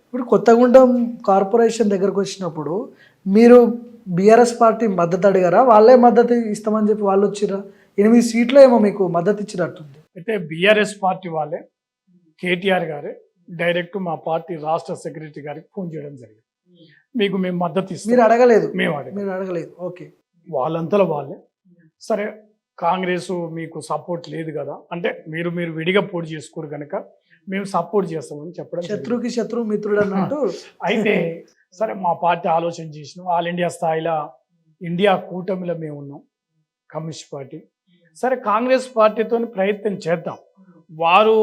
ఇప్పుడు కొత్తగూడెం కార్పొరేషన్ దగ్గరకు వచ్చినప్పుడు మీరు బీఆర్ఎస్ పార్టీ మద్దతు అడిగారా? వాళ్ళే మద్దతు ఇస్తామని చెప్పి వాళ్ళు వచ్చిరా? 8 సీట్లు ఏమో మీకు మద్దతు ఇచ్చినట్టుంది. అయితే బీఆర్ఎస్ పార్టీ వాళ్ళే కేటీఆర్ గారే డైరెక్ట్ మా పార్టీ రాష్ట్ర సెక్రటరీ గారికి ఫోన్ చేయడం జరిగింది. మీకు మేము మద్దతు ఇస్తాం. మీరు అడగలేదు? మేము అడగలేదు. ఓకే. వాళ్ళంతలో వాళ్ళే సరే కాంగ్రెస్ మీకు సపోర్ట్ లేదు కదా అంటే మీరు విడిగా పోటీ చేసుకోరు కనుక మేము సపోర్ట్ చేస్తామని చెప్పడం. శత్రువుకి శత్రువు మిత్రుడు అన్నట్టు. అయితే సరే మా పార్టీ ఆలోచన చేసినాం. ఆల్ ఇండియా స్థాయిలో ఇండియా కూటమిలో మేము ఉన్నాం కమ్యూనిస్ట్ పార్టీ. సరే కాంగ్రెస్ పార్టీతో ప్రయత్నం చేద్దాం. వారు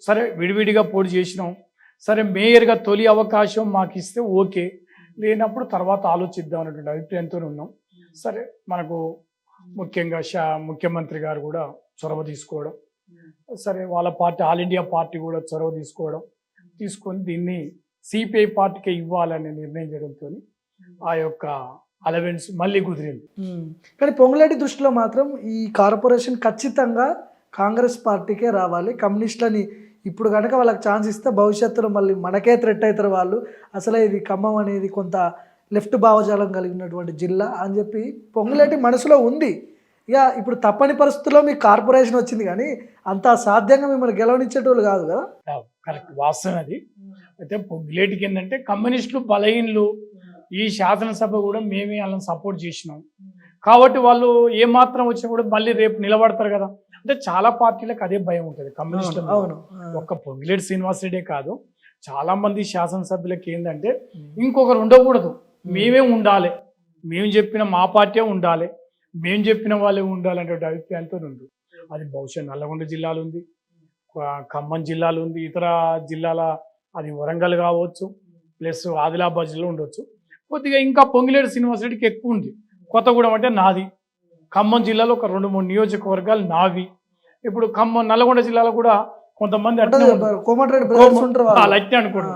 సరే విడివిడిగా పోటీ చేసినాం. సరే మేయర్గా తొలి అవకాశం మాకు ఇస్తే ఓకే, లేనప్పుడు తర్వాత ఆలోచిద్దాం అనేటువంటి అభిప్రాయంతో ఉన్నాం. సరే మనకు ముఖ్యంగా ముఖ్యమంత్రి గారు కూడా చొరవ తీసుకోవడం, సరే వాళ్ళ పార్టీ ఆల్ ఇండియా పార్టీ కూడా చొరవ తీసుకొని దీన్ని సిపిఐ పార్టీకే ఇవ్వాలనే నిర్ణయం చేయడంతో ఆ యొక్క అలవెన్స్ మళ్ళీ కుదిరింది. కానీ పొంగులేటి దృష్టిలో మాత్రం ఈ కార్పొరేషన్ ఖచ్చితంగా కాంగ్రెస్ పార్టీకే రావాలి. కమ్యూనిస్టులని ఇప్పుడు కనుక వాళ్ళకి ఛాన్స్ ఇస్తే భవిష్యత్తులో మళ్ళీ మనకే థ్రెట్ అవుతారు వాళ్ళు. అసలే ఇది ఖమ్మం అనేది కొంత లెఫ్ట్ భావజాలం కలిగినటువంటి జిల్లా అని చెప్పి పొంగులేటి మనసులో ఉంది. ఇక ఇప్పుడు తప్పని పరిస్థితుల్లో మీకు కార్పొరేషన్ వచ్చింది, కానీ అంత సాధ్యంగా మిమ్మల్ని గెలవనిచ్చేటోళ్ళు కాదు కదా. కరెక్ట్, వాస్తవం అది. అయితే పొంగులేటికి ఏంటంటే కమ్యూనిస్టులు బలహీనలు, ఈ శాసనసభ కూడా మేమే వాళ్ళని సపోర్ట్ చేసినాం కాబట్టి వాళ్ళు ఏమాత్రం వచ్చినా కూడా మళ్ళీ రేపు నిలబడతారు కదా. అంటే చాలా పార్టీలకు అదే భయం ఉంటుంది కమ్యూనిస్టులు. అవును. ఒక్క పొంగులేటి శ్రీనివాసరెడ్డే కాదు, చాలా మంది శాసనసభ్యులకి ఏంటంటే ఇంకొకరు ఉండకూడదు, మేమే ఉండాలి, మేము చెప్పిన మా పార్టీ ఉండాలి, మేము చెప్పిన వాళ్ళే ఉండాలనే అభిప్రాయంతో ఉంది. అది బహుశా నల్లగొండ జిల్లాలో ఉంది, ఖమ్మం జిల్లాలో ఉంది, ఇతర జిల్లాల అది వరంగల్ కావచ్చు, ప్లస్ ఆదిలాబాద్ జిల్లా ఉండొచ్చు. కొద్దిగా ఇంకా పొంగులేటి శ్రీనివాసరెడ్డికి ఎక్కువ ఉంది. కొత్తగూడెం అంటే నాది, ఖమ్మం జిల్లాలో ఒక 2-3 నియోజకవర్గాలు నావి. ఇప్పుడు నల్లగొండ జిల్లాలో కూడా కొంతమంది అట్లా అనుకోండి,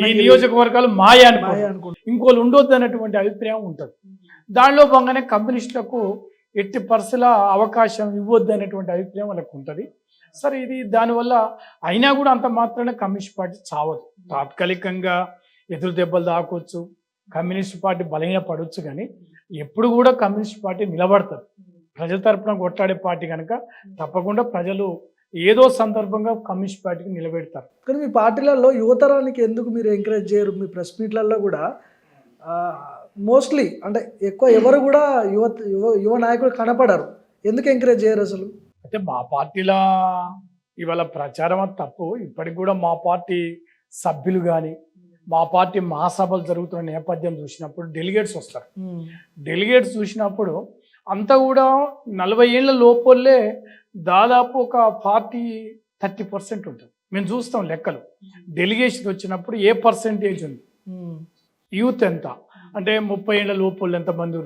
ఈ నియోజకవర్గాలు మాయా అనుకోండి, ఇంకోళ్ళు ఉండొద్దు అనేటువంటి అభిప్రాయం ఉంటుంది. దానిలో భాగంగానే కమ్యూనిస్టులకు ఎట్టి పరిస్థితుల అవకాశం ఇవ్వద్దు అనేటువంటి అభిప్రాయం వాళ్ళకు ఉంటుంది. సరే ఇది దానివల్ల అయినా కూడా అంత మాత్రాన కమ్యూనిస్ట్ పార్టీ చావదు. తాత్కాలికంగా ఎదురు దెబ్బలు దాకొచ్చు, కమ్యూనిస్ట్ పార్టీ బలహీన పడవచ్చు, కానీ ఎప్పుడు కూడా కమ్యూనిస్ట్ పార్టీ నిలబడతారు. ప్రజల తరపున కొట్లాడే పార్టీ కనుక తప్పకుండా ప్రజలు ఏదో సందర్భంగా కమ్యూనిస్ట్ పార్టీకి నిలబెడతారు. కానీ మీ పార్టీలలో యువతరానికి ఎందుకు మీరు ఎంకరేజ్ చేయరు? మీ ప్రెస్ మీట్లలో కూడా మోస్ట్లీ అంటే ఎక్కువ ఎవరు కూడా యువ నాయకులు కనపడరు. ఎందుకు ఎంకరేజ్ చేయరు అసలు? అయితే మా పార్టీలో ఇవాళ ప్రచారం అది తప్పు. ఇప్పటికి కూడా మా పార్టీ సభ్యులు కానీ మా పార్టీ మహాసభలు జరుగుతున్న నేపథ్యం చూసినప్పుడు డెలిగేట్స్ వస్తారు. డెలిగేట్స్ చూసినప్పుడు అంతా కూడా 40 ఏళ్ళ లోపలే దాదాపు ఒక 40-30% ఉంటుంది. మేము చూస్తాం లెక్కలు. డెలిగేషన్ వచ్చినప్పుడు ఏ పర్సెంటేజ్ ఉంది, యూత్ ఎంత అంటే 30 ఏళ్ళ లోపల ఎంతమంది,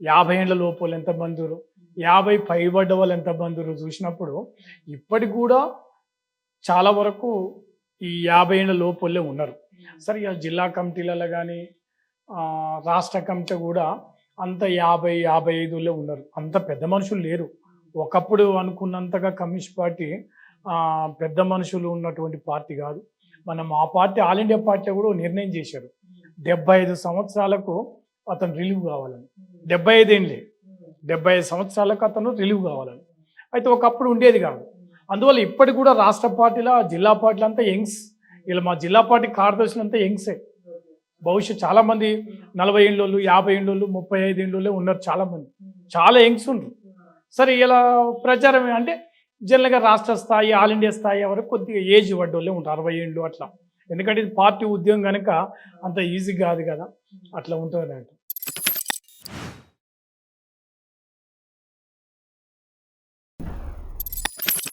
50 ఏళ్ళ లోపల ఎంతమంది, 50 పైబడ్డ వాళ్ళు ఎంతమంది చూసినప్పుడు ఇప్పటికి కూడా చాలా వరకు ఈ 50 ఏళ్ళ లోపలే ఉన్నారు. సరే ఇక జిల్లా కమిటీలలో కానీ రాష్ట్ర కమిటీ కూడా అంత 50-55 ఉన్నారు. అంత పెద్ద మనుషులు లేరు. ఒకప్పుడు అనుకున్నంతగా కమ్యూనిస్ట్ పార్టీ పెద్ద మనుషులు ఉన్నటువంటి పార్టీ కాదు. మా పార్టీ ఆల్ ఇండియా పార్టీ కూడా నిర్ణయం చేశారు, 75 సంవత్సరాలకు అతను రిలీవ్ కావాలని. 75 ఏంలే, 75 సంవత్సరాలకు అతను రిలీవ్ కావాలని. అయితే ఒకప్పుడు ఉండేది కాదు. అందువల్ల ఇప్పటికి కూడా రాష్ట్ర పార్టీలో జిల్లా పార్టీలు అంతా యంగ్స్. ఇలా మా జిల్లా పార్టీ కార్యదర్శులు అంతా యంగ్సే. భవిష్యత్ చాలా మంది 40 ఏళ్ళు, 50 ఏళ్ళు, 35 ఏళ్ళు ఉన్నారు. చాలా మంది చాలా యంగ్స్ ఉన్నారు. సరే ఇలా ప్రచారం అంటే జనరల్గా రాష్ట్ర స్థాయి ఆల్ ఇండియా స్థాయి వరకు కొద్దిగా ఏజ్ పడ్డోళ్ళే ఉంటారు, 60 ఏళ్ళు అట్లా. ఎందుకంటే ఇది పార్టీ ఉద్యోగం కనుక అంత ఈజీ కాదు కదా, అట్లా ఉంటుంది.